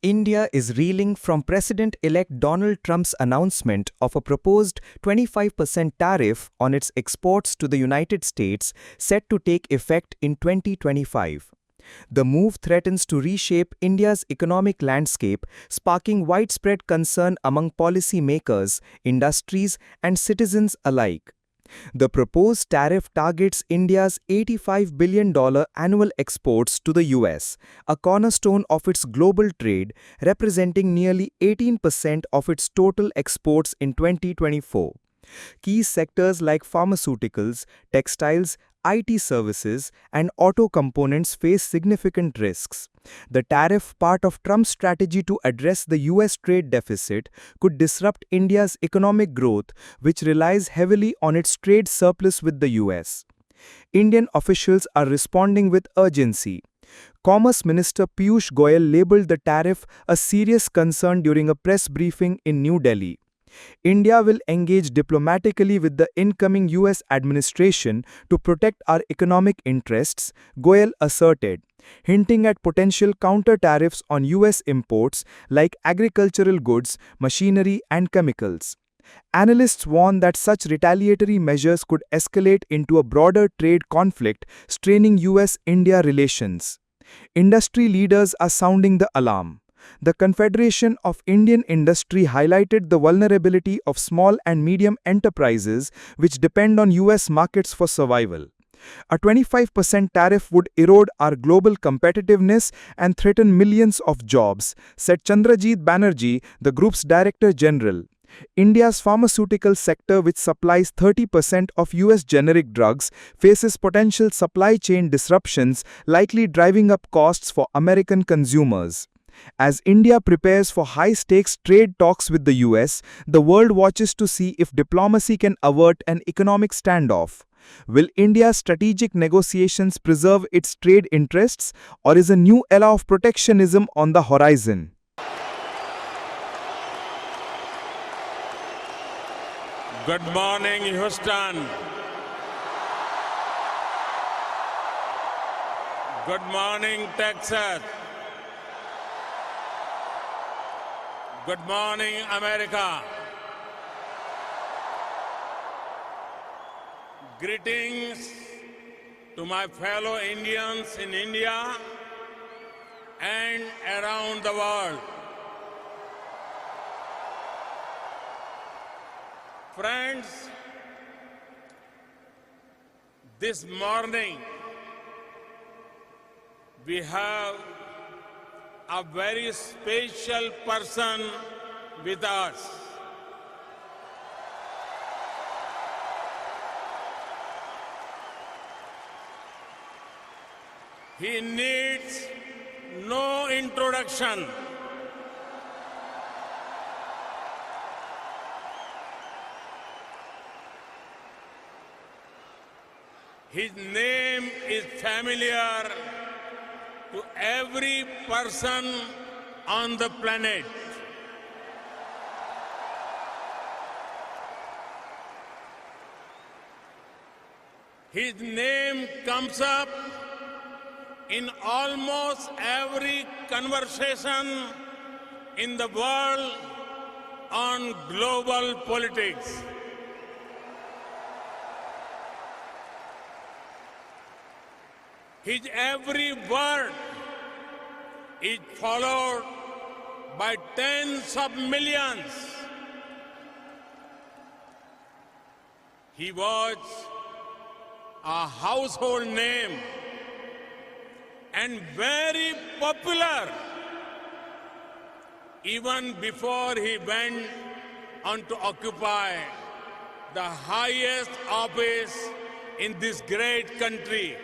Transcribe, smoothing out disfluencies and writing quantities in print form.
India is reeling from President-elect Donald Trump's announcement of a proposed 25% tariff on its exports to the United States set to take effect in 2025. The move threatens to reshape India's economic landscape, sparking widespread concern among policymakers, industries, and citizens alike. The proposed tariff targets India's $85 billion annual exports to the US, a cornerstone of its global trade, representing nearly 18% of its total exports in 2024. Key sectors like pharmaceuticals, textiles, IT services, and auto components face significant risks. The tariff, part of Trump's strategy to address the US trade deficit, could disrupt India's economic growth, which relies heavily on its trade surplus with the US. Indian officials are responding with urgency. Commerce Minister Piyush Goyal labeled the tariff a serious concern during a press briefing in New Delhi. India will engage diplomatically with the incoming US administration to protect our economic interests, Goyal asserted, hinting at potential counter-tariffs on US imports like agricultural goods, machinery, and chemicals. Analysts warn that such retaliatory measures could escalate into a broader trade conflict, straining US-India relations. Industry leaders are sounding the alarm. The Confederation of Indian Industry highlighted the vulnerability of small and medium enterprises which depend on US markets for survival. A 25% tariff would erode our global competitiveness and threaten millions of jobs, said Chandrajit Banerjee, the group's Director General. India's pharmaceutical sector, which supplies 30% of US generic drugs, faces potential supply chain disruptions, likely driving up costs for American consumers. As India prepares for high-stakes trade talks with the US, the world watches to see if diplomacy can avert an economic standoff. Will India's strategic negotiations preserve its trade interests, or is a new era of protectionism on the horizon? Good morning, Houston. Good morning, Texas. Good morning, America. Greetings to my fellow Indians in India and around the world. Friends, this morning we have a very special person with us. He needs no introduction. His name is familiar to every person on the planet. His name comes up in almost every conversation in the world on global politics. His every word is followed by tens of millions. He was a household name and very popular even before he went on to occupy the highest office in this great country.